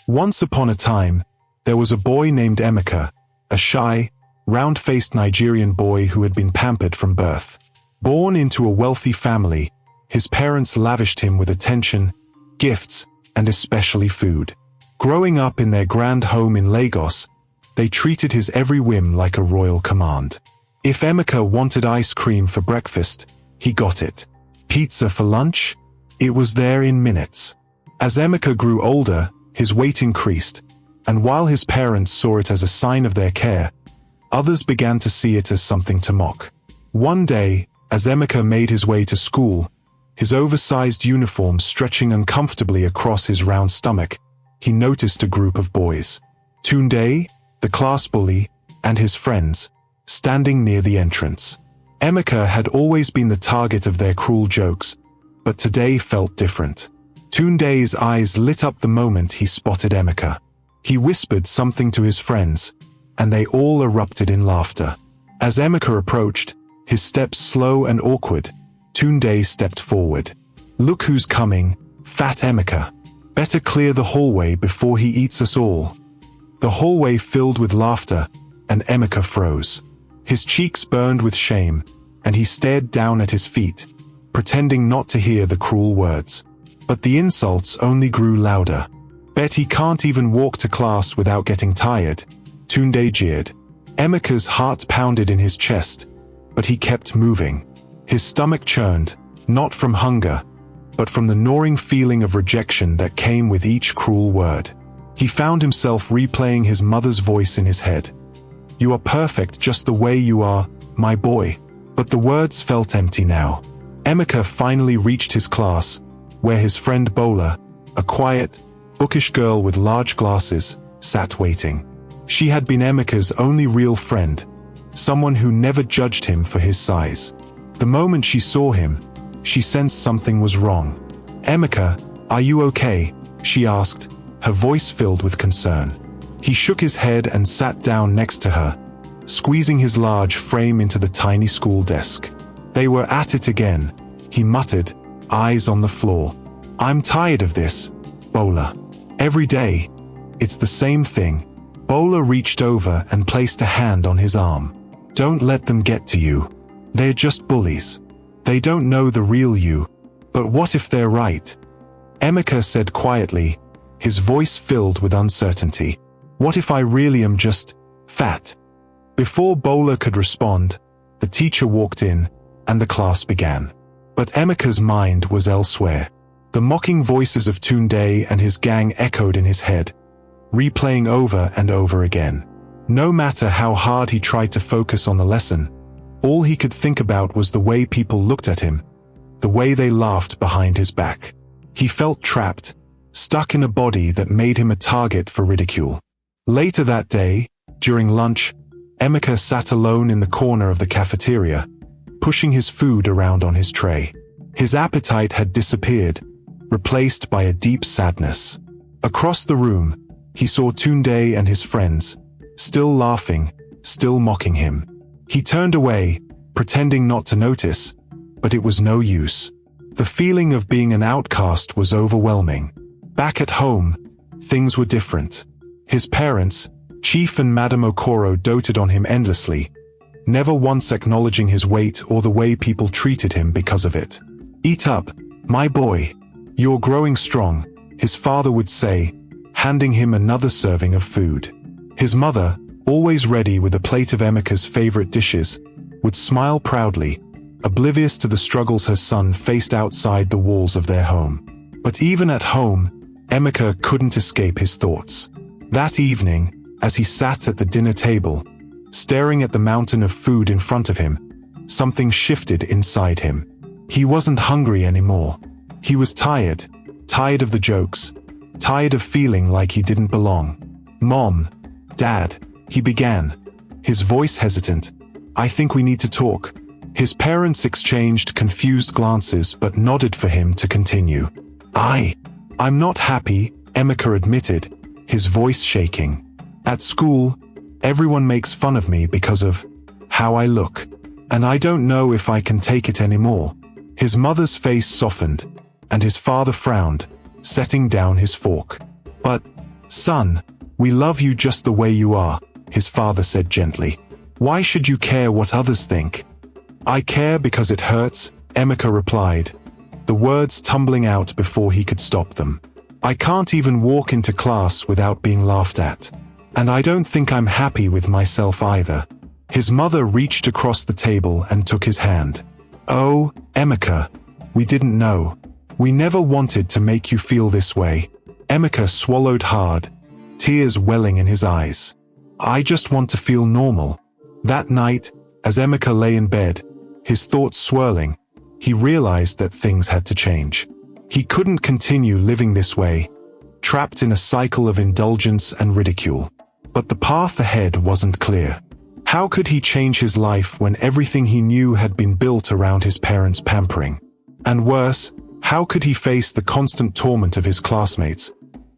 Once upon a time, there was a boy named Emeka, a shy, round-faced Nigerian boy who had been pampered from birth. Born into a wealthy family, his parents lavished him with attention, gifts, and especially food. Growing up in their grand home in Lagos, they treated his every whim like a royal command. If Emeka wanted ice cream for breakfast, he got it. Pizza for lunch? It was there in minutes. As Emeka grew older, his weight increased, and while his parents saw it as a sign of their care, others began to see it as something to mock. One day, as Emeka made his way to school, his oversized uniform stretching uncomfortably across his round stomach, he noticed a group of boys. Tunde, the class bully, and his friends, standing near the entrance. Emeka had always been the target of their cruel jokes, but today felt different. Tunde's eyes lit up the moment he spotted Emeka. He whispered something to his friends, and they all erupted in laughter. As Emeka approached, his steps slow and awkward, Tunde stepped forward. "Look who's coming, fat Emeka. Better clear the hallway before he eats us all." The hallway filled with laughter, and Emeka froze. His cheeks burned with shame, and he stared down at his feet, pretending not to hear the cruel words. But the insults only grew louder. "Bet he can't even walk to class without getting tired," Tunde jeered. Emeka's heart pounded in his chest, but he kept moving. His stomach churned, not from hunger, but from the gnawing feeling of rejection that came with each cruel word. He found himself replaying his mother's voice in his head. "You are perfect just the way you are, my boy." But the words felt empty now. Emeka finally reached his class, where his friend Bola, a quiet, bookish girl with large glasses, sat waiting. She had been Emeka's only real friend, someone who never judged him for his size. The moment she saw him, she sensed something was wrong. "Emeka, are you okay?" she asked, her voice filled with concern. He shook his head and sat down next to her, squeezing his large frame into the tiny school desk. They were at it again, he muttered, eyes on the floor. "I'm tired of this, Bola. Every day, it's the same thing." Bola reached over and placed a hand on his arm. "Don't let them get to you. They're just bullies. They don't know the real you. But what if they're right?" Emeka said quietly, his voice filled with uncertainty. "What if I really am just fat?" Before Bola could respond, the teacher walked in, and the class began. But Emeka's mind was elsewhere. The mocking voices of Tunde and his gang echoed in his head, replaying over and over again. No matter how hard he tried to focus on the lesson, all he could think about was the way people looked at him, the way they laughed behind his back. He felt trapped, stuck in a body that made him a target for ridicule. Later that day, during lunch, Emeka sat alone in the corner of the cafeteria, pushing his food around on his tray. His appetite had disappeared, replaced by a deep sadness. Across the room, he saw Tunde and his friends, still laughing, still mocking him. He turned away, pretending not to notice, but it was no use. The feeling of being an outcast was overwhelming. Back at home, things were different. His parents, Chief and Madam Okoro, doted on him endlessly, never once acknowledging his weight or the way people treated him because of it. "Eat up, my boy. You're growing strong," his father would say, handing him another serving of food. His mother, always ready with a plate of Emeka's favorite dishes, would smile proudly, oblivious to the struggles her son faced outside the walls of their home. But even at home, Emeka couldn't escape his thoughts. That evening, as he sat at the dinner table, staring at the mountain of food in front of him, something shifted inside him. He wasn't hungry anymore. He was tired, tired of the jokes, tired of feeling like he didn't belong. "Mom, Dad," he began, his voice hesitant, "I think we need to talk." His parents exchanged confused glances but nodded for him to continue. I'm not happy," Emeka admitted, his voice shaking. "At school, everyone makes fun of me because of how I look, and I don't know if I can take it anymore." His mother's face softened, and his father frowned, setting down his fork. "But, "Son, we love you just the way you are," his father said gently. "Why should you care what others think?" "I care because it hurts," Emeka replied, the words tumbling out before he could stop them. "I can't even walk into class without being laughed at. And I don't think I'm happy with myself either." His mother reached across the table and took his hand. "Oh, Emeka, we didn't know. We never wanted to make you feel this way." Emeka swallowed hard, tears welling in his eyes. "I just want to feel normal." That night, as Emeka lay in bed, his thoughts swirling, he realized that things had to change. He couldn't continue living this way, trapped in a cycle of indulgence and ridicule. But the path ahead wasn't clear. How could he change his life when everything he knew had been built around his parents' pampering? And worse, how could he face the constant torment of his classmates,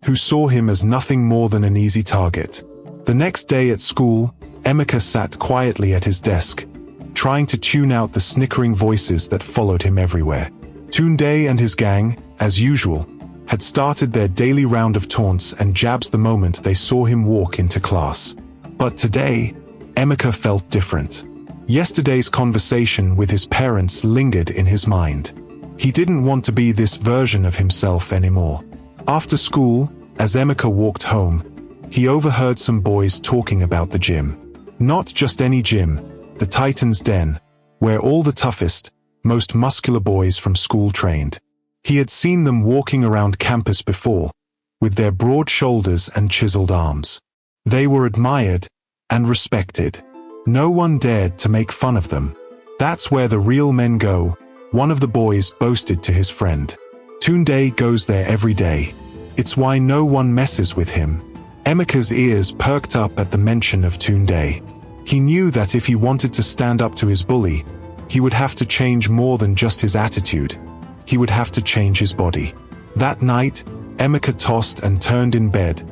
who saw him as nothing more than an easy target? The next day at school, Emeka sat quietly at his desk, trying to tune out the snickering voices that followed him everywhere. Tunde and his gang, as usual, had started their daily round of taunts and jabs the moment they saw him walk into class. But today, Emeka felt different. Yesterday's conversation with his parents lingered in his mind. He didn't want to be this version of himself anymore. After school, as Emeka walked home, he overheard some boys talking about the gym. Not just any gym, the Titan's Den, where all the toughest, most muscular boys from school trained. He had seen them walking around campus before, with their broad shoulders and chiseled arms. They were admired and respected. No one dared to make fun of them. "That's where the real men go," one of the boys boasted to his friend. "Tunde goes there every day. It's why no one messes with him." Emeka's ears perked up at the mention of Tunde. He knew that if he wanted to stand up to his bully, he would have to change more than just his attitude. He would have to change his body. That night, Emeka tossed and turned in bed,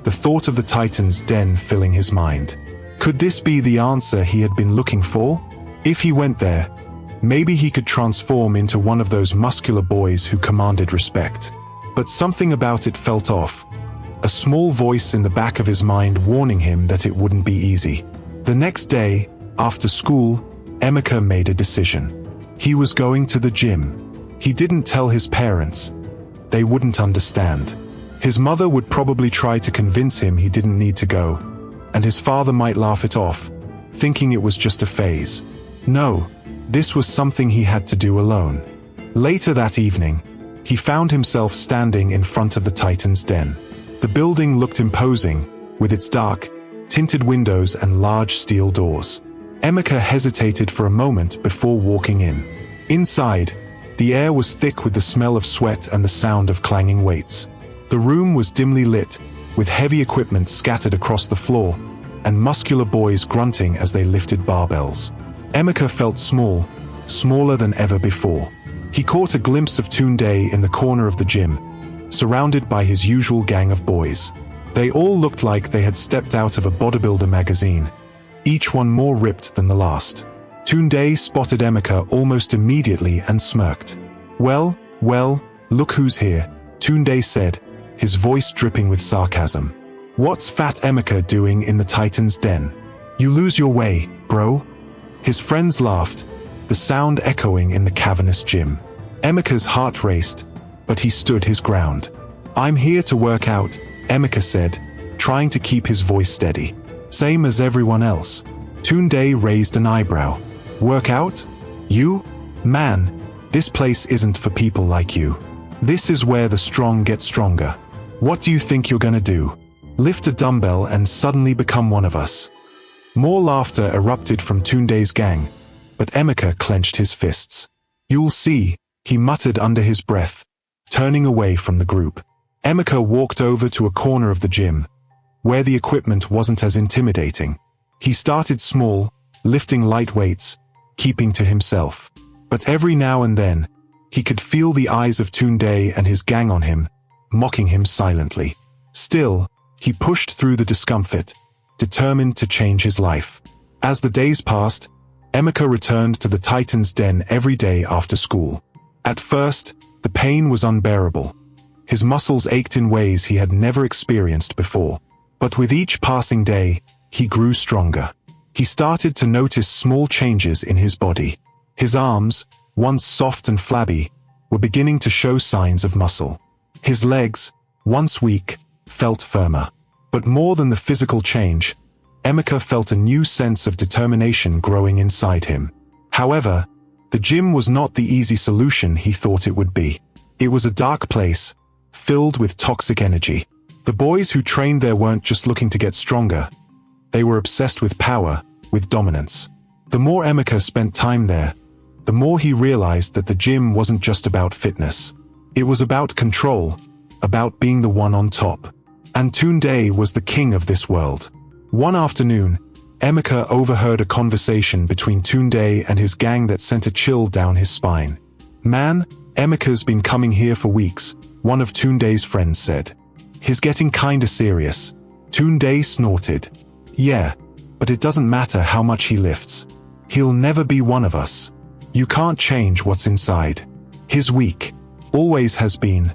the thought of the Titan's Den filling his mind. Could this be the answer he had been looking for? If he went there, maybe he could transform into one of those muscular boys who commanded respect. But something about it felt off, a small voice in the back of his mind warning him that it wouldn't be easy. The next day, after school, Emeka made a decision. He was going to the gym. He didn't tell his parents. They wouldn't understand. His mother would probably try to convince him he didn't need to go, and his father might laugh it off, thinking it was just a phase. No, this was something he had to do alone. Later that evening, he found himself standing in front of the Titan's Den. The building looked imposing, with its dark, tinted windows and large steel doors. Emeka hesitated for a moment before walking in. Inside, the air was thick with the smell of sweat and the sound of clanging weights. The room was dimly lit, with heavy equipment scattered across the floor, and muscular boys grunting as they lifted barbells. Emeka felt small, smaller than ever before. He caught a glimpse of Tunde in the corner of the gym, surrounded by his usual gang of boys. They all looked like they had stepped out of a bodybuilder magazine, each one more ripped than the last. Tunde spotted Emeka almost immediately and smirked. Well, look who's here," Tunde said, his voice dripping with sarcasm. "What's Fat Emeka doing in the Titan's Den? You lose your way, bro." His friends laughed, the sound echoing in the cavernous gym. Emeka's heart raced, but he stood his ground. "I'm here to work out," Emeka said, trying to keep his voice steady. "Same as everyone else." Tunde raised an eyebrow. "Work out? You? Man, this place isn't for people like you. This is where the strong get stronger. What do you think you're gonna do? Lift a dumbbell and suddenly become one of us?" More laughter erupted from Tunde's gang, but Emeka clenched his fists. "You'll see," he muttered under his breath, turning away from the group. Emeka walked over to a corner of the gym, where the equipment wasn't as intimidating. He started small, lifting light weights, keeping to himself. But every now and then, he could feel the eyes of Tunde and his gang on him, mocking him silently. Still, he pushed through the discomfort, determined to change his life. As the days passed, Emeka returned to the Titan's Den every day after school. At first, the pain was unbearable. His muscles ached in ways he had never experienced before. But with each passing day, he grew stronger. He started to notice small changes in his body. His arms, once soft and flabby, were beginning to show signs of muscle. His legs, once weak, felt firmer. But more than the physical change, Emeka felt a new sense of determination growing inside him. However, the gym was not the easy solution he thought it would be. It was a dark place, filled with toxic energy. The boys who trained there weren't just looking to get stronger. They were obsessed with power, with dominance. The more Emeka spent time there, the more he realized that the gym wasn't just about fitness. It was about control, about being the one on top. And Tunde was the king of this world. One afternoon, Emeka overheard a conversation between Tunde and his gang that sent a chill down his spine. "Man, Emeka's been coming here for weeks," one of Tunde's friends said. "He's getting kinda serious." Tunde snorted. "Yeah, but it doesn't matter how much he lifts. He'll never be one of us. You can't change what's inside. He's weak. Always has been.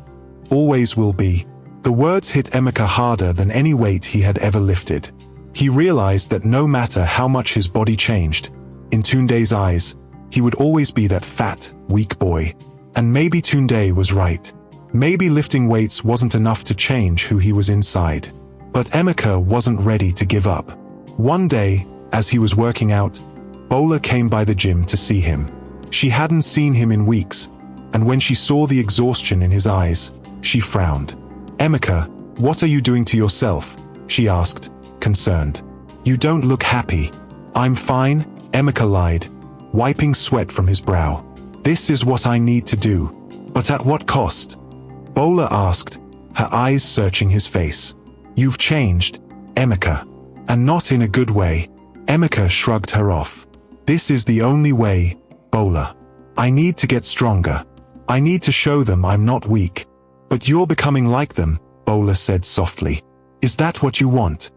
Always will be." The words hit Emeka harder than any weight he had ever lifted. He realized that no matter how much his body changed, in Tunde's eyes, he would always be that fat, weak boy. And maybe Tunde was right. Maybe lifting weights wasn't enough to change who he was inside. But Emeka wasn't ready to give up. One day, as he was working out, Bola came by the gym to see him. She hadn't seen him in weeks, and when she saw the exhaustion in his eyes, she frowned. "Emeka, what are you doing to yourself?" she asked, concerned. "You don't look happy." "I'm fine," Emeka lied, wiping sweat from his brow. "This is what I need to do." "But at what cost?" Bola asked, her eyes searching his face. "You've changed, Emeka. And not in a good way." Emeka shrugged her off. "This is the only way, Bola. I need to get stronger. I need to show them I'm not weak." "But you're becoming like them," Bola said softly. "Is that what you want?"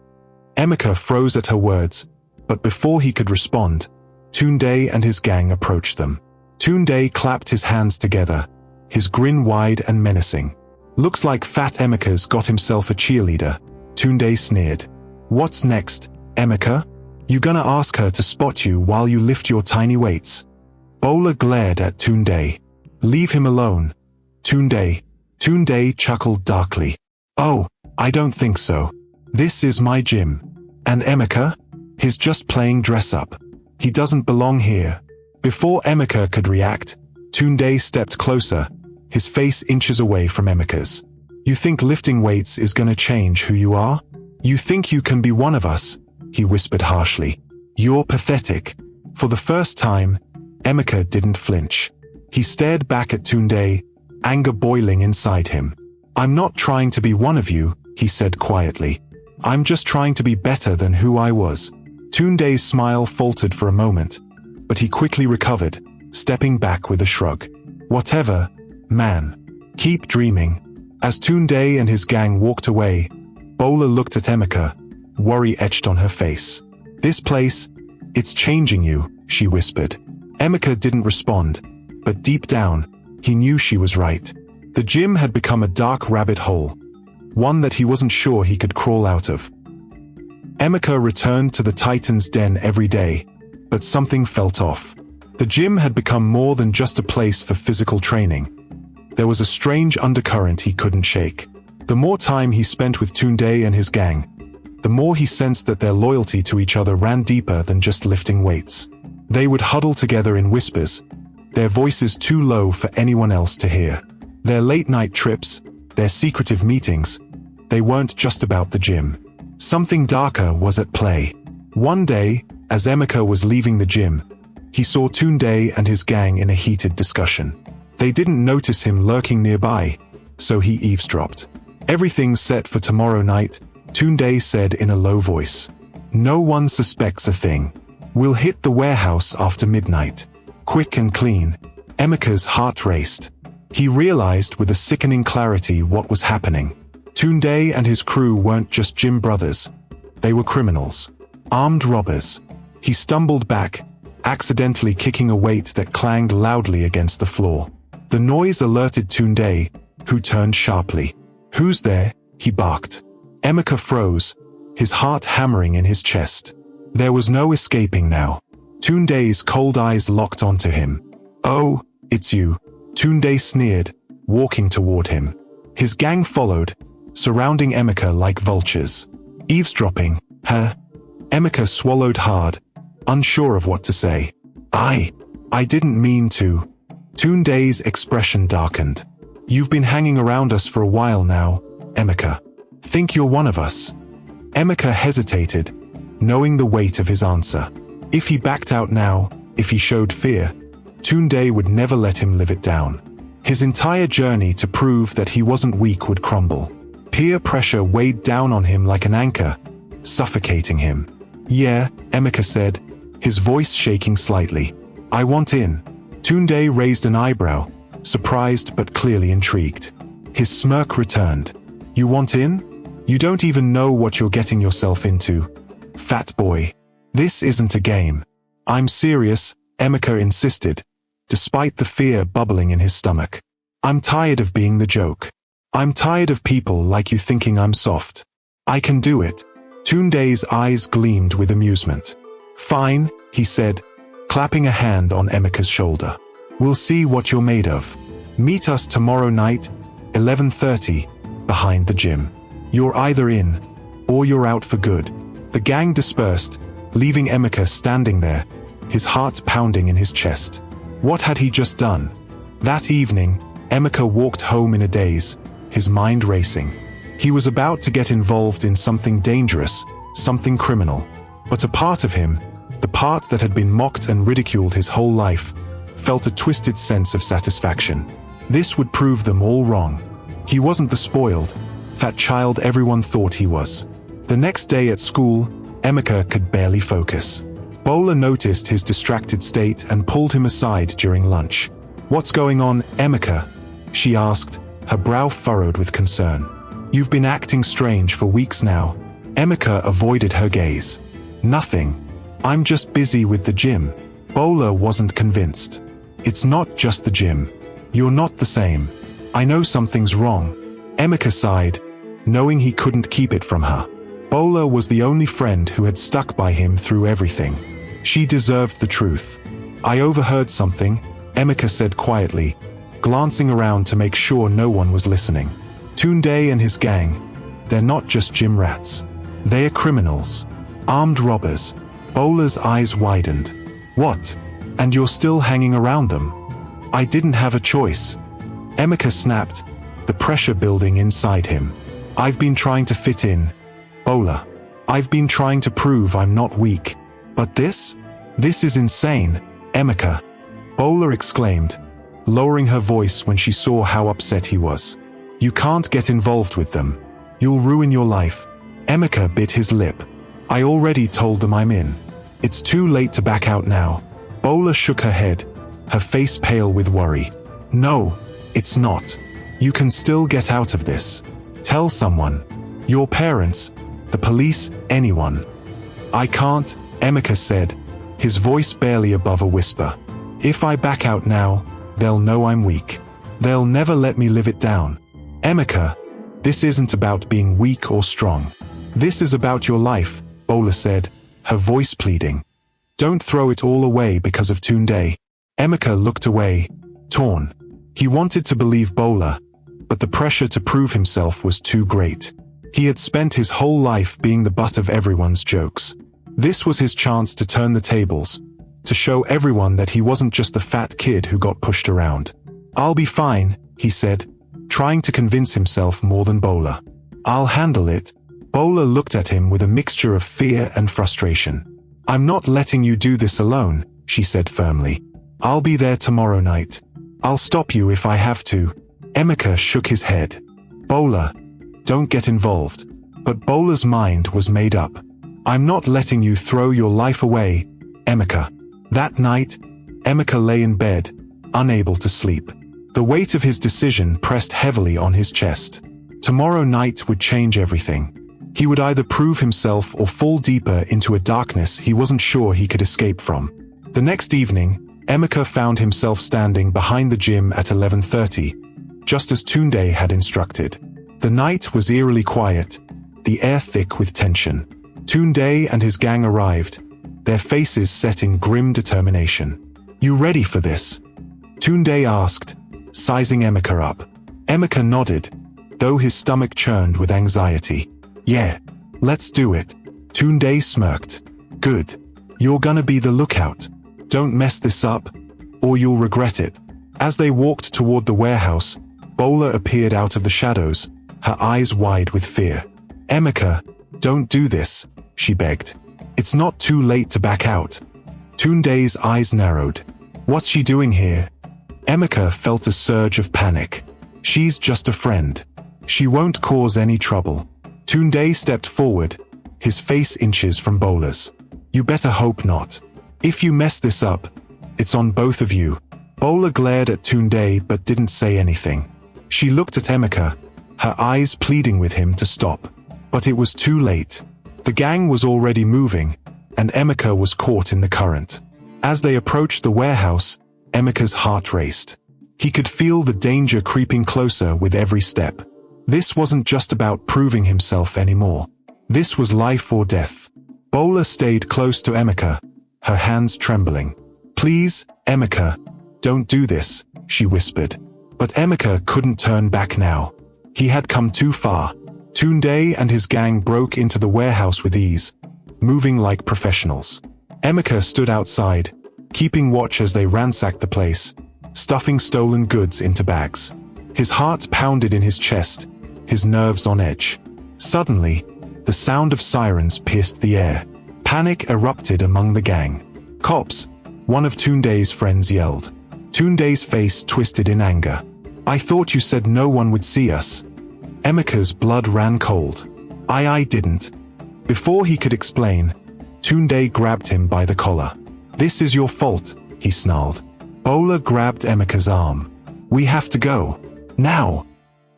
Emeka froze at her words, but before he could respond, Tunde and his gang approached them. Tunde clapped his hands together, his grin wide and menacing. "Looks like Fat Emeka's got himself a cheerleader," Tunde sneered. "What's next, Emeka? You gonna ask her to spot you while you lift your tiny weights?" Bola glared at Tunde. "Leave him alone, Tunde." Tunde chuckled darkly. "Oh, I don't think so. This is my gym. And Emeka? He's just playing dress-up. He doesn't belong here." Before Emeka could react, Tunde stepped closer, his face inches away from Emeka's. "You think lifting weights is gonna change who you are? You think you can be one of us?" he whispered harshly. "You're pathetic." For the first time, Emeka didn't flinch. He stared back at Tunde, anger boiling inside him. "I'm not trying to be one of you," he said quietly. "I'm just trying to be better than who I was." Tunde's smile faltered for a moment, but he quickly recovered, stepping back with a shrug. "Whatever, man. Keep dreaming." As Tunde and his gang walked away, Bola looked at Emeka, worry etched on her face. "This place, it's changing you," she whispered. Emeka didn't respond, but deep down, he knew she was right. The gym had become a dark rabbit hole, one that he wasn't sure he could crawl out of. Emeka returned to the Titan's den every day, but something felt off. The gym had become more than just a place for physical training. There was a strange undercurrent he couldn't shake. The more time he spent with Tunde and his gang, the more he sensed that their loyalty to each other ran deeper than just lifting weights. They would huddle together in whispers, their voices too low for anyone else to hear. Their late-night trips, their secretive meetings, they weren't just about the gym. Something darker was at play. One day, as Emeka was leaving the gym, he saw Tunde and his gang in a heated discussion. They didn't notice him lurking nearby, so he eavesdropped. "Everything's set for tomorrow night," Tunde said in a low voice. "No one suspects a thing. We'll hit the warehouse after midnight. Quick and clean." Emeka's heart raced. He realized with a sickening clarity what was happening. Tunde and his crew weren't just gym brothers. They were criminals. Armed robbers. He stumbled back, accidentally kicking a weight that clanged loudly against the floor. The noise alerted Tunde, who turned sharply. "Who's there?" he barked. Emeka froze, his heart hammering in his chest. There was no escaping now. Tunde's cold eyes locked onto him. "Oh, it's you," Tunde sneered, walking toward him. His gang followed, surrounding Emeka like vultures. "Eavesdropping, huh?" Emeka swallowed hard, unsure of what to say. I didn't mean to." Tunde's expression darkened. "You've been hanging around us for a while now, Emeka. Think you're one of us?" Emeka hesitated, knowing the weight of his answer. If he backed out now, if he showed fear, Tunde would never let him live it down. His entire journey to prove that he wasn't weak would crumble. Peer pressure weighed down on him like an anchor, suffocating him. "Yeah," Emeka said, his voice shaking slightly. "I want in." Tunde raised an eyebrow, surprised but clearly intrigued. His smirk returned. "You want in? You don't even know what you're getting yourself into, fat boy. This isn't a game." "I'm serious," Emeka insisted, despite the fear bubbling in his stomach. "I'm tired of being the joke. I'm tired of people like you thinking I'm soft. I can do it." Tunde's eyes gleamed with amusement. "Fine," he said, clapping a hand on Emeka's shoulder. "We'll see what you're made of. Meet us tomorrow night, 11:30, behind the gym. You're either in, or you're out for good." The gang dispersed, leaving Emeka standing there, his heart pounding in his chest. What had he just done? That evening, Emeka walked home in a daze, his mind racing. He was about to get involved in something dangerous, something criminal. But a part of him, the part that had been mocked and ridiculed his whole life, felt a twisted sense of satisfaction. This would prove them all wrong. He wasn't the spoiled, fat child everyone thought he was. The next day at school, Emeka could barely focus. Bola noticed his distracted state and pulled him aside during lunch. "What's going on, Emeka?" she asked, her brow furrowed with concern. "You've been acting strange for weeks now." Emeka avoided her gaze. "Nothing. I'm just busy with the gym." Bola wasn't convinced. "It's not just the gym. You're not the same. I know something's wrong." Emeka sighed, knowing he couldn't keep it from her. Bola was the only friend who had stuck by him through everything. She deserved the truth. "I overheard something," Emeka said quietly, glancing around to make sure no one was listening. "Tunde and his gang, they're not just gym rats. They are criminals. Armed robbers." Bola's eyes widened. "What? And you're still hanging around them?" "I didn't have a choice." Emeka snapped, the pressure building inside him. "I've been trying to fit in, Bola. I've been trying to prove I'm not weak. But this is insane, Emeka," Bola exclaimed, lowering her voice when she saw how upset he was. "You can't get involved with them. You'll ruin your life." Emeka bit his lip. "I already told them I'm in. It's too late to back out now." Bola shook her head, her face pale with worry. "No, it's not. You can still get out of this. Tell someone. Your parents, the police, anyone." "I can't," Emeka said, his voice barely above a whisper. "If I back out now, they'll know I'm weak. They'll never let me live it down." "Emeka, this isn't about being weak or strong. This is about your life," Bola said, her voice pleading. "Don't throw it all away because of Tunde." Emeka looked away, torn. He wanted to believe Bola, but the pressure to prove himself was too great. He had spent his whole life being the butt of everyone's jokes. This was his chance to turn the tables, to show everyone that he wasn't just the fat kid who got pushed around. "I'll be fine," he said, trying to convince himself more than Bola. "I'll handle it." Bola looked at him with a mixture of fear and frustration. "I'm not letting you do this alone," she said firmly. "I'll be there tomorrow night. I'll stop you if I have to." Emeka shook his head. "Bola, don't get involved." But Bola's mind was made up. "I'm not letting you throw your life away, Emeka." That night, Emeka lay in bed, unable to sleep. The weight of his decision pressed heavily on his chest. Tomorrow night would change everything. He would either prove himself or fall deeper into a darkness he wasn't sure he could escape from. The next evening, Emeka found himself standing behind the gym at 11:30, just as Tunde had instructed. The night was eerily quiet, the air thick with tension. Tunde and his gang arrived, their faces set in grim determination. "You ready for this?" Tunde asked, sizing Emeka up. Emeka nodded, though his stomach churned with anxiety. "Yeah, let's do it." Tunde smirked. "Good. You're gonna be the lookout. Don't mess this up, or you'll regret it." As they walked toward the warehouse, Bola appeared out of the shadows, her eyes wide with fear. "Emeka, don't do this," she begged. "It's not too late to back out." Tunde's eyes narrowed. "What's she doing here?" Emeka felt a surge of panic. "She's just a friend. She won't cause any trouble." Tunde stepped forward, his face inches from Bola's. "You better hope not. If you mess this up, it's on both of you." Bola glared at Tunde but didn't say anything. She looked at Emeka, her eyes pleading with him to stop. But it was too late. The gang was already moving, and Emeka was caught in the current. As they approached the warehouse, Emeka's heart raced. He could feel the danger creeping closer with every step. This wasn't just about proving himself anymore. This was life or death. Bola stayed close to Emeka, her hands trembling. "Please, Emeka, don't do this," she whispered. But Emeka couldn't turn back now. He had come too far. Tunde and his gang broke into the warehouse with ease, moving like professionals. Emeka stood outside, keeping watch as they ransacked the place, stuffing stolen goods into bags. His heart pounded in his chest, his nerves on edge. Suddenly, the sound of sirens pierced the air. Panic erupted among the gang. "Cops!" one of Tunde's friends yelled. Tunde's face twisted in anger. "I thought you said no one would see us." Emeka's blood ran cold. I didn't." Before he could explain, Tunde grabbed him by the collar. "This is your fault," he snarled. Bola grabbed Emeka's arm. "We have to go. Now."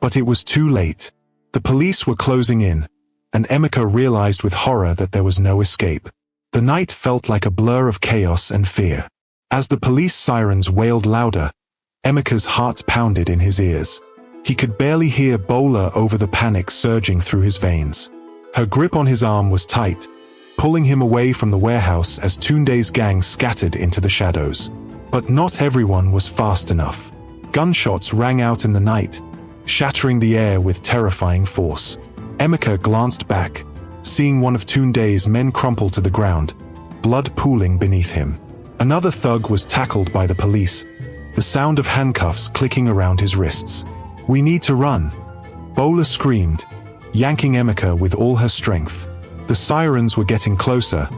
But it was too late. The police were closing in, and Emeka realized with horror that there was no escape. The night felt like a blur of chaos and fear. As the police sirens wailed louder, Emeka's heart pounded in his ears. He could barely hear Bola over the panic surging through his veins. Her grip on his arm was tight, pulling him away from the warehouse as Tunde's gang scattered into the shadows. But not everyone was fast enough. Gunshots rang out in the night, shattering the air with terrifying force. Emeka glanced back, seeing one of Tunde's men crumple to the ground, blood pooling beneath him. Another thug was tackled by the police, the sound of handcuffs clicking around his wrists. "We need to run," Bola screamed, yanking Emeka with all her strength. The sirens were getting closer,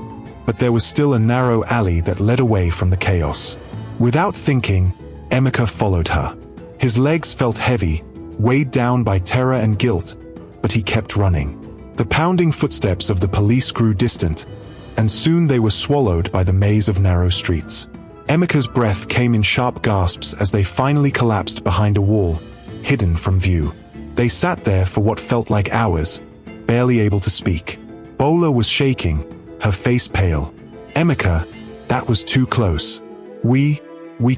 but there was still a narrow alley that led away from the chaos. Without thinking, Emeka followed her. His legs felt heavy, weighed down by terror and guilt, but he kept running. The pounding footsteps of the police grew distant, and soon they were swallowed by the maze of narrow streets. Emeka's breath came in sharp gasps as they finally collapsed behind a wall, hidden from view. They sat there for what felt like hours, barely able to speak. Bola was shaking, her face pale. "Emeka, that was too close. We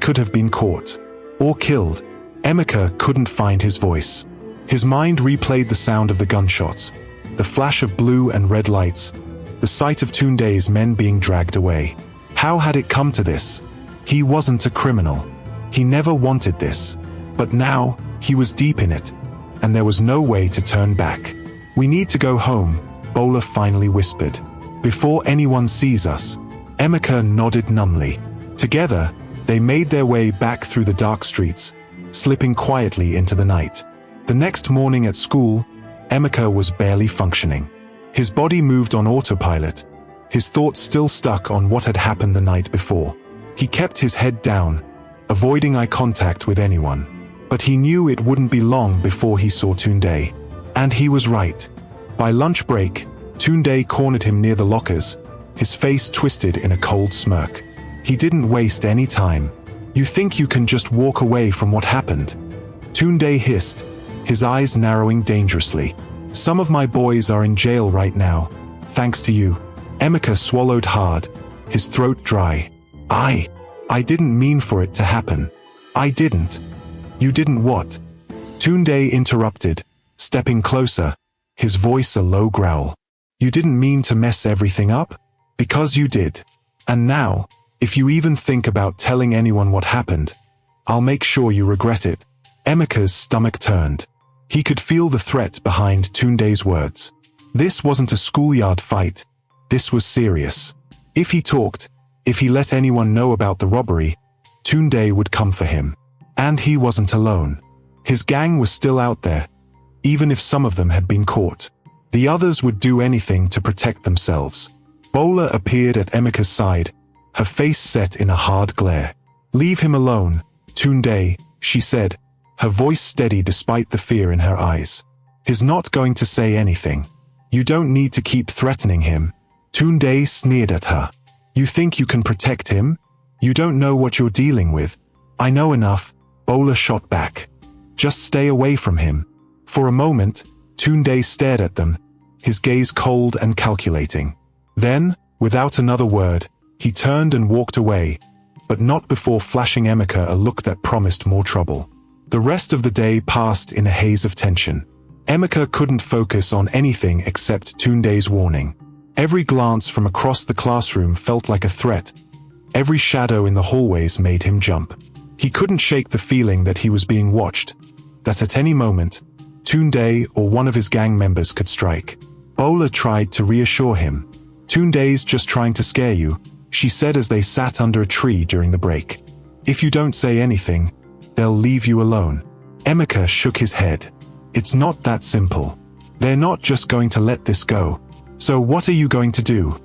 could have been caught. Or killed." Emeka couldn't find his voice. His mind replayed the sound of the gunshots, the flash of blue and red lights, the sight of Tunde's men being dragged away. How had it come to this? He wasn't a criminal. He never wanted this. But now, he was deep in it, and there was no way to turn back. "We need to go home," Bola finally whispered. "Before anyone sees us." Emeka nodded numbly. Together, they made their way back through the dark streets, slipping quietly into the night. The next morning at school, Emeka was barely functioning. His body moved on autopilot, his thoughts still stuck on what had happened the night before. He kept his head down, avoiding eye contact with anyone. But he knew it wouldn't be long before he saw Tunde. And he was right. By lunch break, Tunde cornered him near the lockers, his face twisted in a cold smirk. He didn't waste any time. "You think you can just walk away from what happened?" Tunde hissed, his eyes narrowing dangerously. "Some of my boys are in jail right now, thanks to you." Emeka swallowed hard, his throat dry. I didn't mean for it to happen. I didn't." "You didn't what?" Tunde interrupted, stepping closer, his voice a low growl. You didn't mean to mess everything up? Because you did. And now, if you even think about telling anyone what happened, I'll make sure you regret it. Emeka's stomach turned. He could feel the threat behind Tunde's words. This wasn't a schoolyard fight. This was serious. If he talked, if he let anyone know about the robbery, Tunde would come for him. And he wasn't alone. His gang was still out there, even if some of them had been caught. The others would do anything to protect themselves. Bola appeared at Emeka's side, her face set in a hard glare. Leave him alone, Tunde, she said, her voice steady despite the fear in her eyes. He's not going to say anything. You don't need to keep threatening him. Tunde sneered at her. You think you can protect him? You don't know what you're dealing with. I know enough, Bola shot back. Just stay away from him. For a moment, Tunde stared at them, his gaze cold and calculating. Then, without another word, he turned and walked away, but not before flashing Emeka a look that promised more trouble. The rest of the day passed in a haze of tension. Emeka couldn't focus on anything except Tunde's warning. Every glance from across the classroom felt like a threat. Every shadow in the hallways made him jump. He couldn't shake the feeling that he was being watched, that at any moment, Tunde or one of his gang members could strike. Bola tried to reassure him. Tunde's just trying to scare you, she said as they sat under a tree during the break. If you don't say anything, they'll leave you alone. Emeka shook his head. It's not that simple. They're not just going to let this go. So what are you going to do?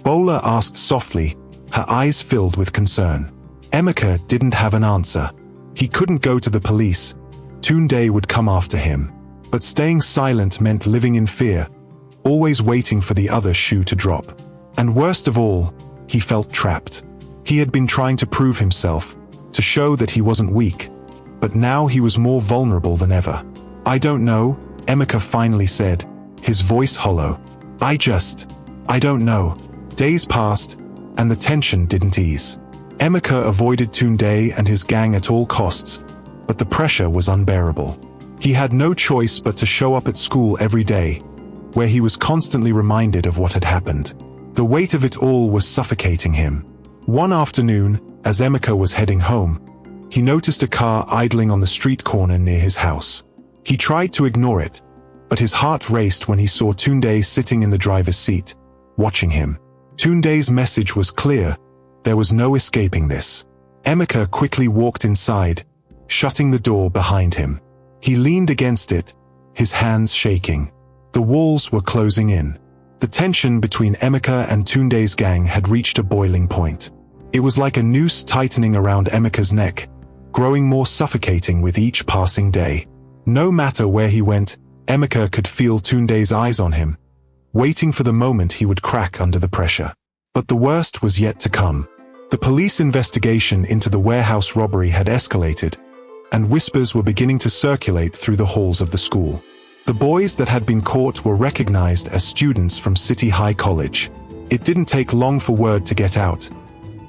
Bola asked softly, her eyes filled with concern. Emeka didn't have an answer. He couldn't go to the police. Tunde would come after him. But staying silent meant living in fear, always waiting for the other shoe to drop. And worst of all, he felt trapped. He had been trying to prove himself, to show that he wasn't weak. But now he was more vulnerable than ever. I don't know, Emeka finally said, his voice hollow. I don't know. Days passed, and the tension didn't ease. Emeka avoided Tunde and his gang at all costs, but the pressure was unbearable. He had no choice but to show up at school every day, where he was constantly reminded of what had happened. The weight of it all was suffocating him. One afternoon, as Emeka was heading home, he noticed a car idling on the street corner near his house. He tried to ignore it, but his heart raced when he saw Tunde sitting in the driver's seat, watching him. Tunde's message was clear. There was no escaping this. Emeka quickly walked inside, shutting the door behind him. He leaned against it, his hands shaking. The walls were closing in. The tension between Emeka and Tunde's gang had reached a boiling point. It was like a noose tightening around Emeka's neck, growing more suffocating with each passing day. No matter where he went, Emeka could feel Tunde's eyes on him, waiting for the moment he would crack under the pressure. But the worst was yet to come. The police investigation into the warehouse robbery had escalated, and whispers were beginning to circulate through the halls of the school. The boys that had been caught were recognized as students from City High College. It didn't take long for word to get out.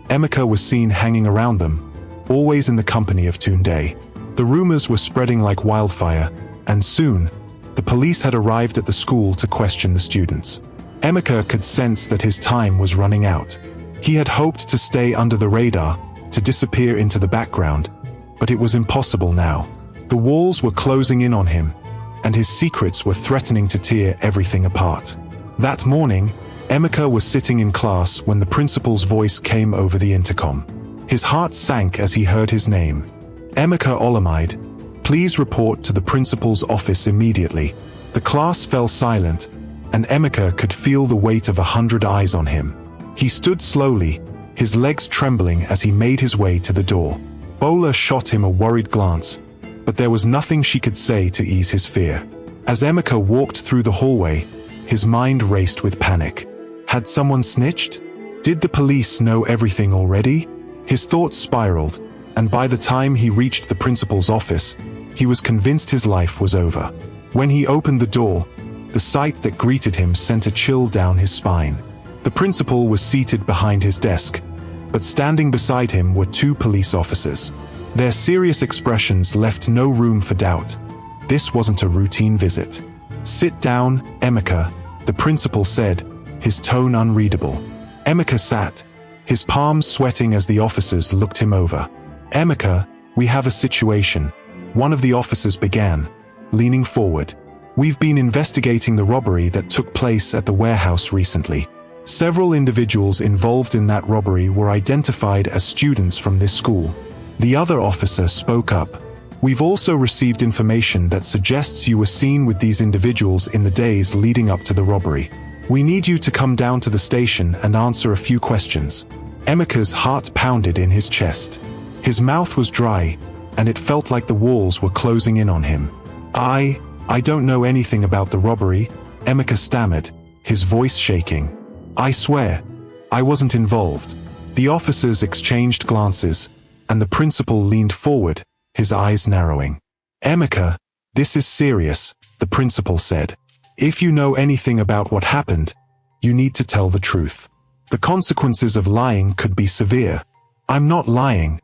Emeka was seen hanging around them, always in the company of Tunde. The rumors were spreading like wildfire, and soon, the police had arrived at the school to question the students. Emeka could sense that his time was running out. He had hoped to stay under the radar, to disappear into the background, but it was impossible now. The walls were closing in on him, and his secrets were threatening to tear everything apart. That morning, Emeka was sitting in class when the principal's voice came over the intercom. His heart sank as he heard his name. Emeka Olamide, please report to the principal's office immediately. The class fell silent, and Emeka could feel the weight of 100 eyes on him. He stood slowly, his legs trembling as he made his way to the door. Bola shot him a worried glance, but there was nothing she could say to ease his fear. As Emeka walked through the hallway, his mind raced with panic. Had someone snitched? Did the police know everything already? His thoughts spiraled, and by the time he reached the principal's office, he was convinced his life was over. When he opened the door, the sight that greeted him sent a chill down his spine. The principal was seated behind his desk, but standing beside him were two police officers. Their serious expressions left no room for doubt. This wasn't a routine visit. "Sit down, Emeka," the principal said, his tone unreadable. Emeka sat, his palms sweating as the officers looked him over. "Emeka, we have a situation," one of the officers began, leaning forward. "We've been investigating the robbery that took place at the warehouse recently. Several individuals involved in that robbery were identified as students from this school." The other officer spoke up. "We've also received information that suggests you were seen with these individuals in the days leading up to the robbery. We need you to come down to the station and answer a few questions." Emeka's heart pounded in his chest. His mouth was dry, and it felt like the walls were closing in on him. I don't know anything about the robbery," Emeka stammered, his voice shaking. "I swear, I wasn't involved." The officers exchanged glances, and the principal leaned forward, his eyes narrowing. "Emeka, this is serious," the principal said. "If you know anything about what happened, you need to tell the truth. The consequences of lying could be severe." "I'm not lying,"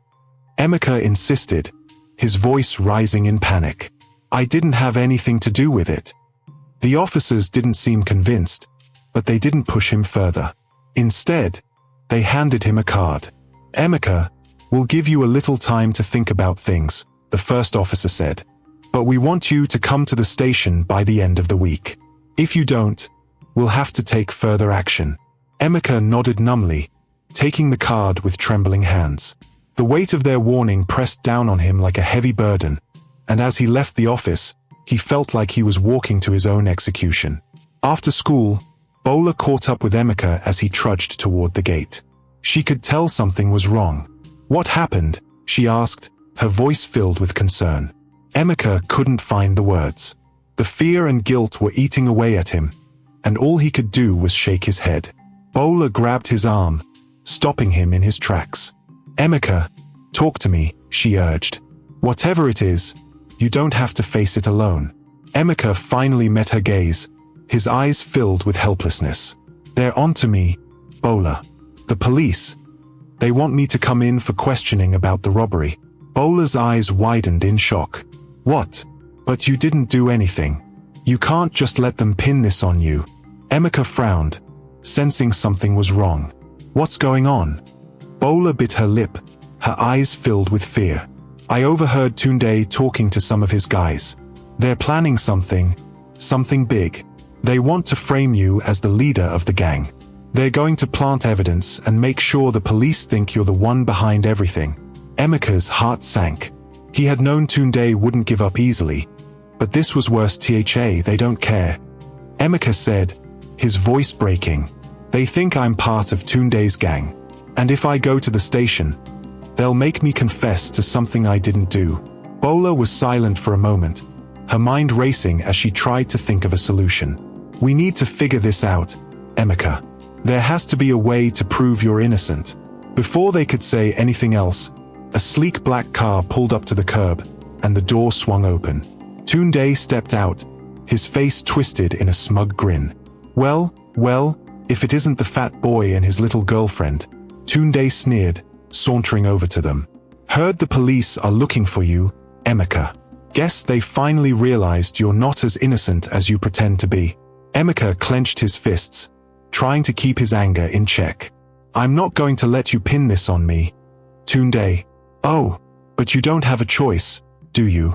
Emeka insisted, his voice rising in panic. "I didn't have anything to do with it." The officers didn't seem convinced, but they didn't push him further. Instead, they handed him a card. "Emeka, we'll give you a little time to think about things," the first officer said. "But we want you to come to the station by the end of the week. If you don't, we'll have to take further action." Emeka nodded numbly, taking the card with trembling hands. The weight of their warning pressed down on him like a heavy burden, and as he left the office, he felt like he was walking to his own execution. After school, Bola caught up with Emeka as he trudged toward the gate. She could tell something was wrong. "What happened?" she asked, her voice filled with concern. Emeka couldn't find the words. The fear and guilt were eating away at him, and all he could do was shake his head. Bola grabbed his arm, stopping him in his tracks. "Emeka, talk to me," she urged. "Whatever it is, you don't have to face it alone." Emeka finally met her gaze, his eyes filled with helplessness. "They're onto me, Bola. The police. They want me to come in for questioning about the robbery." Bola's eyes widened in shock. "What? But you didn't do anything. You can't just let them pin this on you." Emeka frowned, sensing something was wrong. "What's going on?" Bola bit her lip, her eyes filled with fear. "I overheard Tunde talking to some of his guys. They're planning something big. They want to frame you as the leader of the gang. They're going to plant evidence and make sure the police think you're the one behind everything." Emeka's heart sank. He had known Tunde wouldn't give up easily, but this was worse. They don't care," Emeka said, his voice breaking. "They think I'm part of Tunde's gang. And if I go to the station, they'll make me confess to something I didn't do." Bola was silent for a moment, her mind racing as she tried to think of a solution. "We need to figure this out, Emeka. There has to be a way to prove you're innocent." Before they could say anything else, a sleek black car pulled up to the curb, and the door swung open. Tunde stepped out, his face twisted in a smug grin. Well, if it isn't the fat boy and his little girlfriend," Tunde sneered, sauntering over to them. "Heard the police are looking for you, Emeka. Guess they finally realized you're not as innocent as you pretend to be." Emeka clenched his fists, trying to keep his anger in check. "I'm not going to let you pin this on me, Tunde." "Oh, but you don't have a choice, do you?"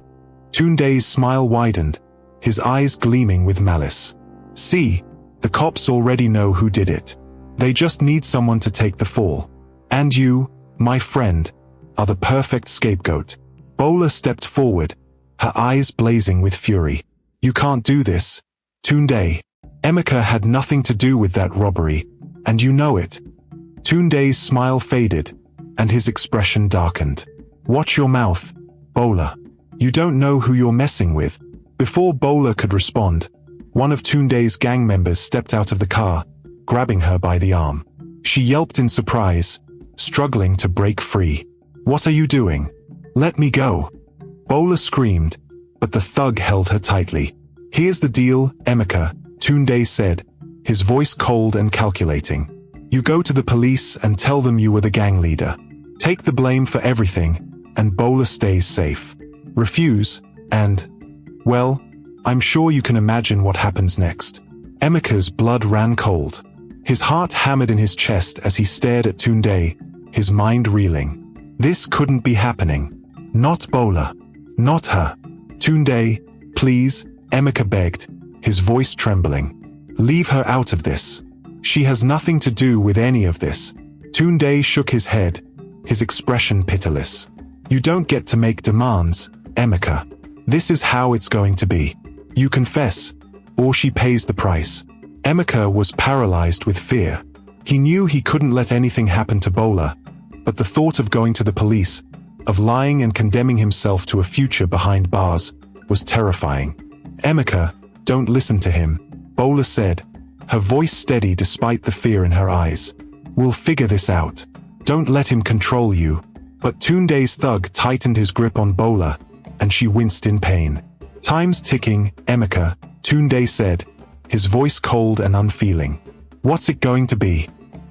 Tunde's smile widened, his eyes gleaming with malice. "See, the cops already know who did it. They just need someone to take the fall. And you, my friend, are the perfect scapegoat." Bola stepped forward, her eyes blazing with fury. "You can't do this, Tunde. Emeka had nothing to do with that robbery, and you know it." Tunde's smile faded, and his expression darkened. "Watch your mouth, Bola. You don't know who you're messing with." Before Bola could respond, one of Tunde's gang members stepped out of the car, grabbing her by the arm. She yelped in surprise, struggling to break free. "What are you doing? Let me go!" Bola screamed, but the thug held her tightly. "Here's the deal, Emeka," Tunde said, his voice cold and calculating. "You go to the police and tell them you were the gang leader. Take the blame for everything, and Bola stays safe. Refuse, and Well, I'm sure you can imagine what happens next. Emeka's blood ran cold. His heart hammered in his chest as he stared at Tunde, his mind reeling. This couldn't be happening. Not Bola. Not her. Tunde, please, Emeka begged, his voice trembling. Leave her out of this. She has nothing to do with any of this. Tunde shook his head, his expression pitiless. You don't get to make demands, Emeka. This is how it's going to be. You confess, or she pays the price. Emeka was paralyzed with fear. He knew he couldn't let anything happen to Bola, but the thought of going to the police, of lying and condemning himself to a future behind bars, was terrifying. Emeka, don't listen to him, Bola said, her voice steady despite the fear in her eyes. We'll figure this out. Don't let him control you. But Tunde's thug tightened his grip on Bola, and she winced in pain. Time's ticking, Emeka, Tunde said, his voice cold and unfeeling. What's it going to be?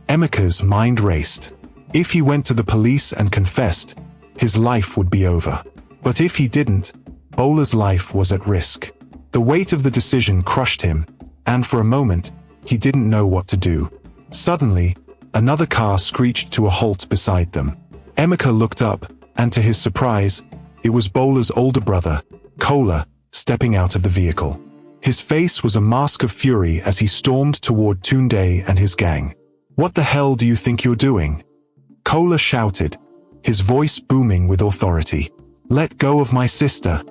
Emeka's mind raced. If he went to the police and confessed, his life would be over. But if he didn't, Bola's life was at risk. The weight of the decision crushed him, and for a moment, he didn't know what to do. Suddenly, another car screeched to a halt beside them. Emeka looked up, and to his surprise, it was Bola's older brother, Kola, stepping out of the vehicle. His face was a mask of fury as he stormed toward Tunde and his gang. What the hell do you think you're doing? Kola shouted, his voice booming with authority. Let go of my sister.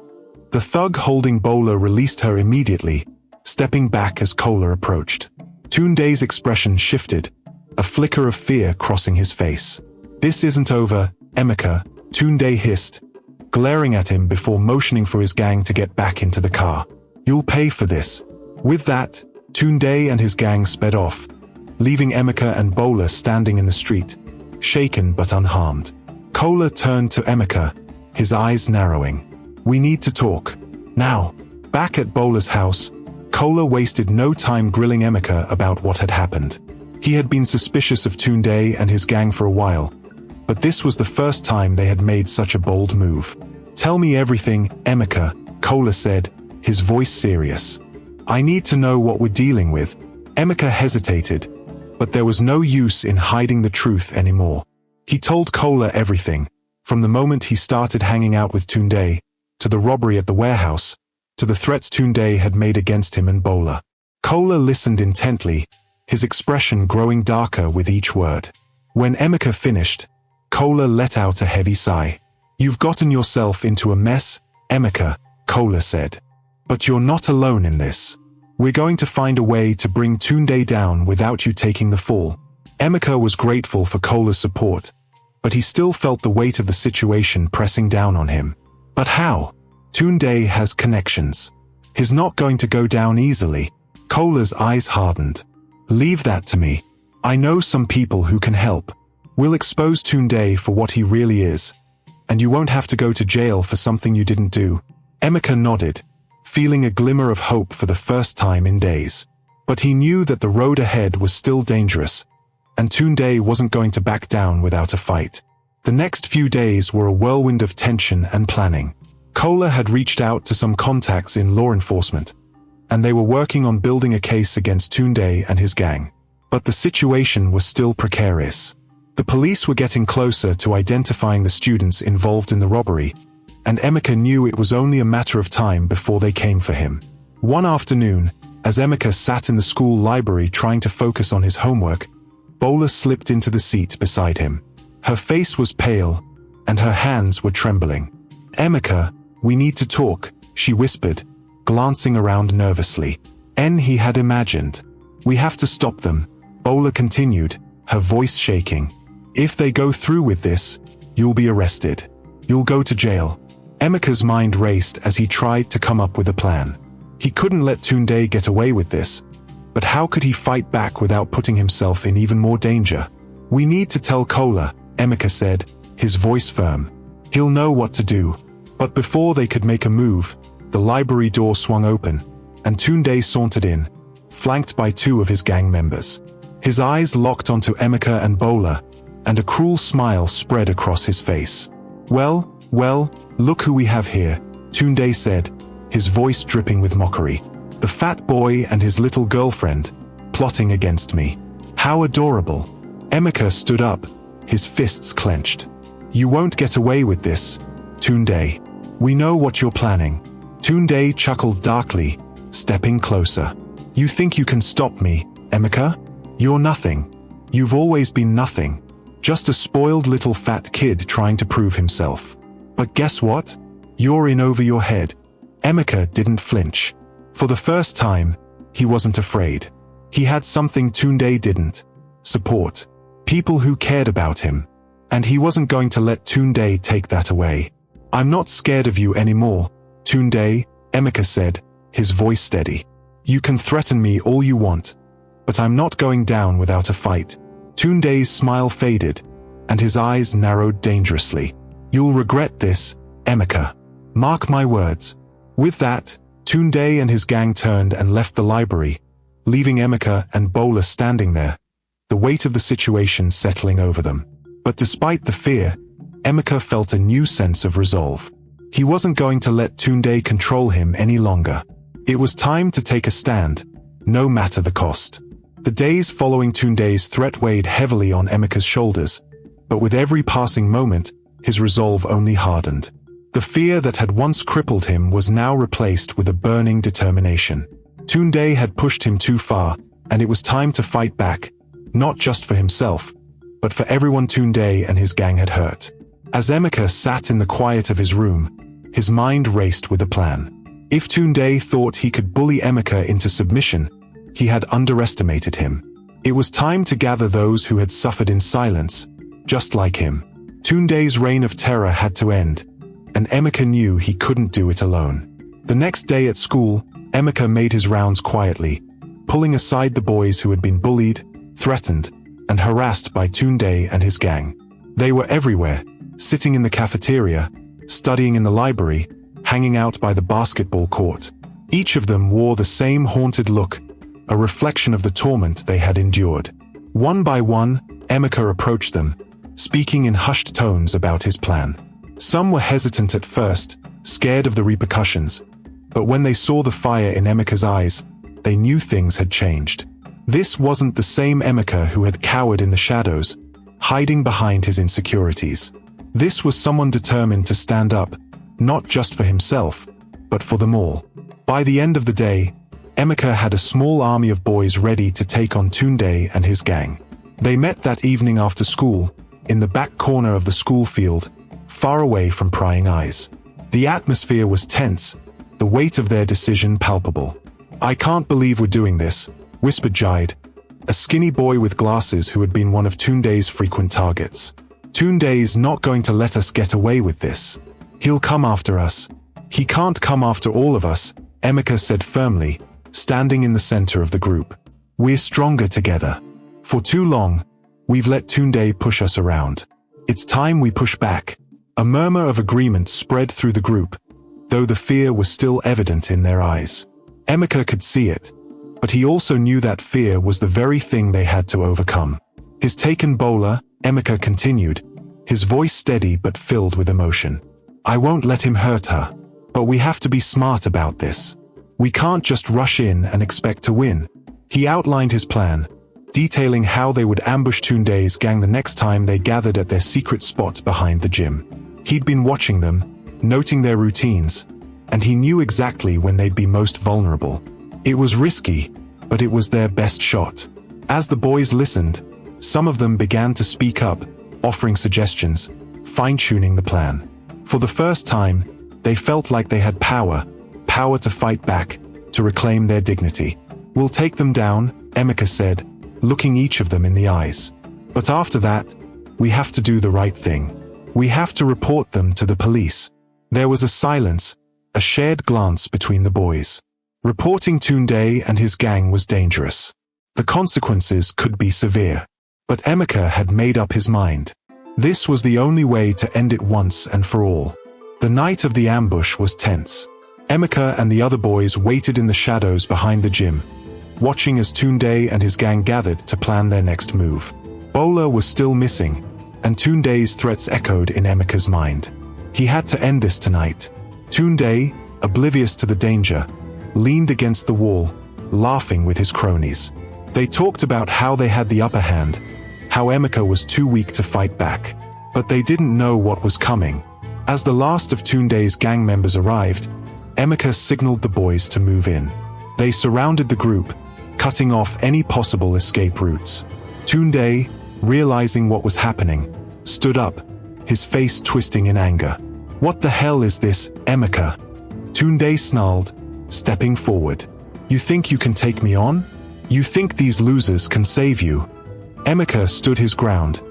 The thug holding Bola released her immediately, stepping back as Kola approached. Tunde's expression shifted, a flicker of fear crossing his face. This isn't over, Emeka, Tunde hissed, glaring at him before motioning for his gang to get back into the car. You'll pay for this. With that, Tunde and his gang sped off, leaving Emeka and Bola standing in the street, shaken but unharmed. Kola turned to Emeka, his eyes narrowing. We need to talk. Now. Back at Bola's house, Kola wasted no time grilling Emeka about what had happened. He had been suspicious of Tunde and his gang for a while, but this was the first time they had made such a bold move. Tell me everything, Emeka, Kola said, his voice serious. I need to know what we're dealing with. Emeka hesitated, but there was no use in hiding the truth anymore. He told Kola everything, from the moment he started hanging out with Tunde, to the robbery at the warehouse, to the threats Tunde had made against him and Bola. Kola listened intently, his expression growing darker with each word. When Emeka finished, Kola let out a heavy sigh. You've gotten yourself into a mess, Emeka, Kola said. But you're not alone in this. We're going to find a way to bring Tunde down without you taking the fall. Emeka was grateful for Kola's support, but he still felt the weight of the situation pressing down on him. But how? Tunde has connections. He's not going to go down easily. Kola's eyes hardened. Leave that to me. I know some people who can help. We'll expose Tunde for what he really is, and you won't have to go to jail for something you didn't do. Emeka nodded, feeling a glimmer of hope for the first time in days. But he knew that the road ahead was still dangerous, and Tunde wasn't going to back down without a fight. The next few days were a whirlwind of tension and planning. Kola had reached out to some contacts in law enforcement, and they were working on building a case against Tunde and his gang. But the situation was still precarious. The police were getting closer to identifying the students involved in the robbery, and Emeka knew it was only a matter of time before they came for him. One afternoon, as Emeka sat in the school library trying to focus on his homework, Bola slipped into the seat beside him. Her face was pale, and her hands were trembling. Emeka, we need to talk, she whispered, glancing around nervously. He had imagined. We have to stop them, Bola continued, her voice shaking. If they go through with this, you'll be arrested. You'll go to jail. Emeka's mind raced as he tried to come up with a plan. He couldn't let Tunde get away with this, but how could he fight back without putting himself in even more danger? We need to tell Kola, Emeka said, his voice firm. He'll know what to do. But before they could make a move, the library door swung open, and Tunde sauntered in, flanked by two of his gang members. His eyes locked onto Emeka and Bola, and a cruel smile spread across his face. Well, look who we have here, Tunde said, his voice dripping with mockery. The fat boy and his little girlfriend, plotting against me. How adorable. Emeka stood up, his fists clenched. You won't get away with this, Tunde. We know what you're planning. Tunde chuckled darkly, stepping closer. You think you can stop me, Emeka? You're nothing. You've always been nothing. Just a spoiled little fat kid trying to prove himself. But guess what? You're in over your head. Emeka didn't flinch. For the first time, he wasn't afraid. He had something Tunde didn't. Support. People who cared about him. And he wasn't going to let Tunde take that away. I'm not scared of you anymore, Tunde, Emeka said, his voice steady. You can threaten me all you want, but I'm not going down without a fight. Tunde's smile faded, and his eyes narrowed dangerously. You'll regret this, Emeka. Mark my words. With that, Tunde and his gang turned and left the library, leaving Emeka and Bola standing there, the weight of the situation settling over them. But despite the fear, Emeka felt a new sense of resolve. He wasn't going to let Tunde control him any longer. It was time to take a stand, no matter the cost. The days following Tunde's threat weighed heavily on Emeka's shoulders, but with every passing moment, his resolve only hardened. The fear that had once crippled him was now replaced with a burning determination. Tunde had pushed him too far, and it was time to fight back, not just for himself, but for everyone Tunde and his gang had hurt. As Emeka sat in the quiet of his room, his mind raced with a plan. If Tunde thought he could bully Emeka into submission, he had underestimated him. It was time to gather those who had suffered in silence, just like him. Tunde's reign of terror had to end, and Emeka knew he couldn't do it alone. The next day at school, Emeka made his rounds quietly, pulling aside the boys who had been bullied, threatened, and harassed by Tunde and his gang. They were everywhere, sitting in the cafeteria, studying in the library, hanging out by the basketball court. Each of them wore the same haunted look, a reflection of the torment they had endured. One by one, Emeka approached them, speaking in hushed tones about his plan. Some were hesitant at first, scared of the repercussions, but when they saw the fire in Emeka's eyes, they knew things had changed. This wasn't the same Emeka who had cowered in the shadows, hiding behind his insecurities. This was someone determined to stand up, not just for himself, but for them all. By the end of the day, Emeka had a small army of boys ready to take on Tunde and his gang. They met that evening after school, in the back corner of the school field, far away from prying eyes. The atmosphere was tense, the weight of their decision palpable. I can't believe we're doing this, whispered Jide, a skinny boy with glasses who had been one of Tunde's frequent targets. Tunde's not going to let us get away with this. He'll come after us. He can't come after all of us, Emeka said firmly, standing in the center of the group. We're stronger together. For too long, we've let Tunde push us around. It's time we push back. A murmur of agreement spread through the group, though the fear was still evident in their eyes. Emeka could see it, but he also knew that fear was the very thing they had to overcome. His taken Bola, Emeka continued, his voice steady but filled with emotion. I won't let him hurt her, but we have to be smart about this. We can't just rush in and expect to win. He outlined his plan, detailing how they would ambush Tunde's gang the next time they gathered at their secret spot behind the gym. He'd been watching them, noting their routines, and he knew exactly when they'd be most vulnerable. It was risky, but it was their best shot. As the boys listened, some of them began to speak up, offering suggestions, fine-tuning the plan. For the first time, they felt like they had power to fight back, to reclaim their dignity. We'll take them down, Emeka said, looking each of them in the eyes. But after that, we have to do the right thing. We have to report them to the police. There was a silence, a shared glance between the boys. Reporting Tunde and his gang was dangerous. The consequences could be severe. But Emeka had made up his mind. This was the only way to end it once and for all. The night of the ambush was tense. Emeka and the other boys waited in the shadows behind the gym, watching as Tunde and his gang gathered to plan their next move. Bola was still missing, and Tunde's threats echoed in Emeka's mind. He had to end this tonight. Tunde, oblivious to the danger, leaned against the wall, laughing with his cronies. They talked about how they had the upper hand, how Emeka was too weak to fight back. But they didn't know what was coming. As the last of Tunde's gang members arrived, Emeka signaled the boys to move in. They surrounded the group, cutting off any possible escape routes. Tunde, realizing what was happening, stood up, his face twisting in anger. "What the hell is this, Emeka?" Tunde snarled, stepping forward. "You think you can take me on? You think these losers can save you?" Emeka stood his ground,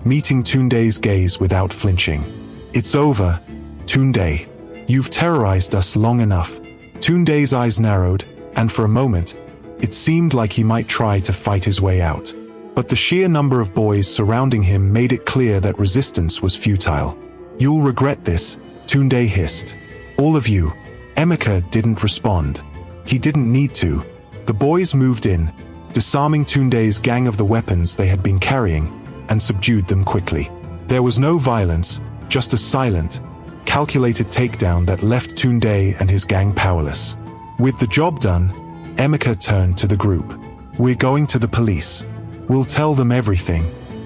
meeting Tunde's gaze without flinching. "It's over, Tunde. You've terrorized us long enough." Tunde's eyes narrowed, and for a moment, it seemed like he might try to fight his way out. But the sheer number of boys surrounding him made it clear that resistance was futile. "You'll regret this," Tunde hissed. "All of you." Emeka didn't respond. He didn't need to. The boys moved in, disarming Tunde's gang of the weapons they had been carrying, and subdued them quickly. There was no violence, just a silent, calculated takedown that left Tunde and his gang powerless. With the job done, Emeka turned to the group. "We're going to the police. We'll tell them everything."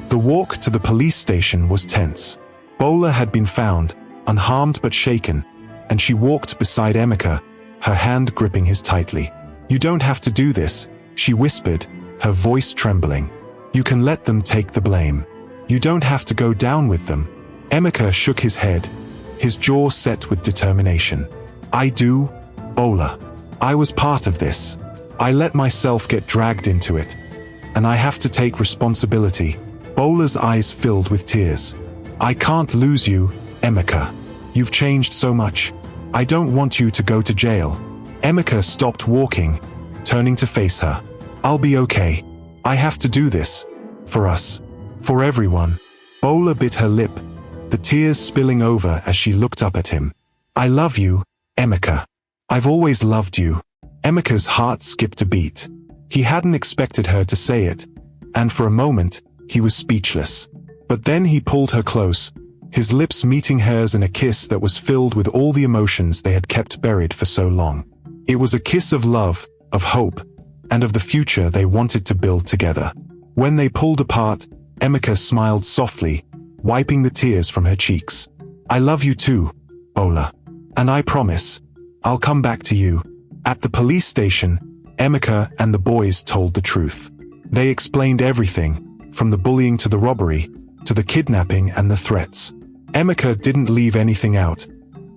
The walk to the police station was tense. Bola had been found, unharmed but shaken, and she walked beside Emeka, her hand gripping his tightly. "You don't have to do this," she whispered, her voice trembling. "You can let them take the blame. You don't have to go down with them." Emeka shook his head, his jaw set with determination. "I do, Bola. I was part of this. I let myself get dragged into it. And I have to take responsibility." Bola's eyes filled with tears. "I can't lose you, Emeka. You've changed so much. I don't want you to go to jail." Emeka stopped walking, turning to face her. "I'll be okay. I have to do this. For us. For everyone." Bola bit her lip, the tears spilling over as she looked up at him. "I love you, Emeka. I've always loved you." Emeka's heart skipped a beat. He hadn't expected her to say it, and for a moment, he was speechless. But then he pulled her close, his lips meeting hers in a kiss that was filled with all the emotions they had kept buried for so long. It was a kiss of love, of hope, and of the future they wanted to build together. When they pulled apart, Emeka smiled softly, wiping the tears from her cheeks. "I love you too, Bola. And I promise, I'll come back to you." At the police station, Emeka and the boys told the truth. They explained everything, from the bullying to the robbery, to the kidnapping and the threats. Emeka didn't leave anything out,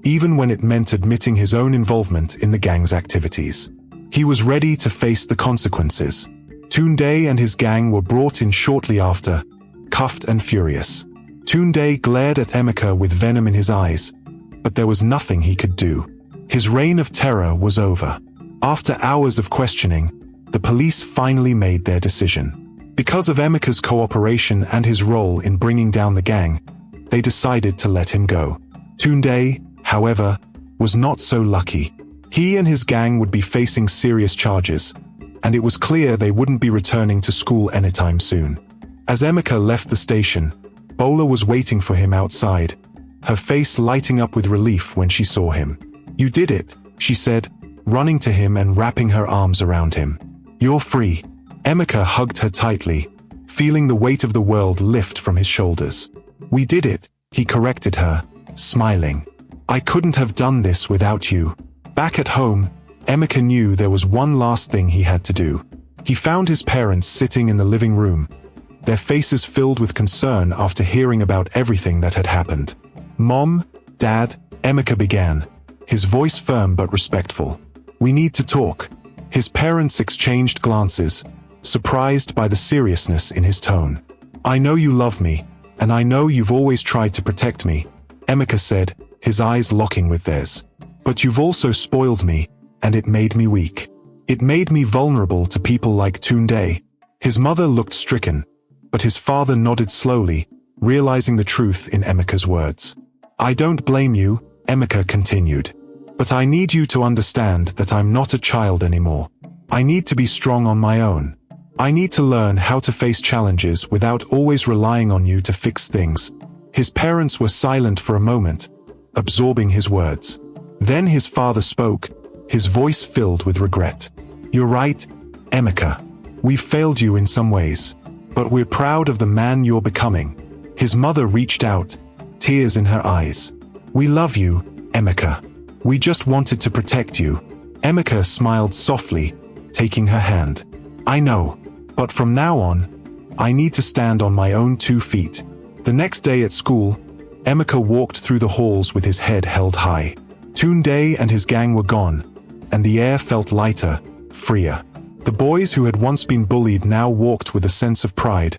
even when it meant admitting his own involvement in the gang's activities. He was ready to face the consequences. Tunde and his gang were brought in shortly after, cuffed and furious. Tunde glared at Emeka with venom in his eyes, but there was nothing he could do. His reign of terror was over. After hours of questioning, the police finally made their decision. Because of Emeka's cooperation and his role in bringing down the gang, they decided to let him go. Tunde, however, was not so lucky. He and his gang would be facing serious charges, and it was clear they wouldn't be returning to school anytime soon. As Emeka left the station, Bola was waiting for him outside, her face lighting up with relief when she saw him. "You did it," she said, running to him and wrapping her arms around him. "You're free." Emeka hugged her tightly, feeling the weight of the world lift from his shoulders. "We did it," he corrected her, smiling. "I couldn't have done this without you." Back at home, Emeka knew there was one last thing he had to do. He found his parents sitting in the living room, their faces filled with concern after hearing about everything that had happened. "Mom, Dad," Emeka began, his voice firm but respectful. "We need to talk." His parents exchanged glances, surprised by the seriousness in his tone. "I know you love me, and I know you've always tried to protect me," Emeka said, his eyes locking with theirs. "But you've also spoiled me, and it made me weak. It made me vulnerable to people like Tunde." His mother looked stricken, but his father nodded slowly, realizing the truth in Emeka's words. "I don't blame you," Emeka continued. "But I need you to understand that I'm not a child anymore. I need to be strong on my own. I need to learn how to face challenges without always relying on you to fix things." His parents were silent for a moment, absorbing his words. Then his father spoke, his voice filled with regret. "You're right, Emeka. We've failed you in some ways, but we're proud of the man you're becoming." His mother reached out, tears in her eyes. "We love you, Emeka. We just wanted to protect you." Emeka smiled softly, taking her hand. "I know, but from now on, I need to stand on my own 2 feet." The next day at school, Emeka walked through the halls with his head held high. Tunde and his gang were gone, and the air felt lighter, freer. The boys who had once been bullied now walked with a sense of pride,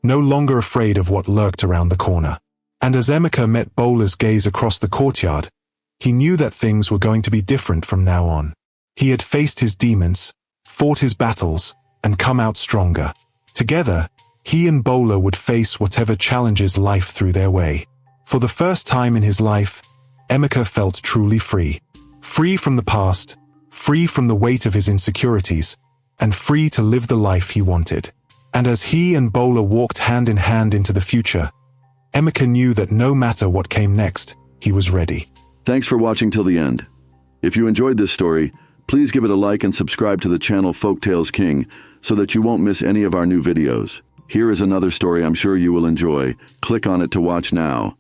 no longer afraid of what lurked around the corner. And as Emeka met Bola's gaze across the courtyard, he knew that things were going to be different from now on. He had faced his demons, fought his battles, and come out stronger. Together, he and Bola would face whatever challenges life threw their way. For the first time in his life, Emeka felt truly free. Free from the past, free from the weight of his insecurities, and free to live the life he wanted. And as he and Bola walked hand in hand into the future, Emeka knew that no matter what came next, he was ready. Thanks for watching till the end. If you enjoyed this story, please give it a like and subscribe to the channel Folktales King so that you won't miss any of our new videos. Here is another story I'm sure you will enjoy. Click on it to watch now.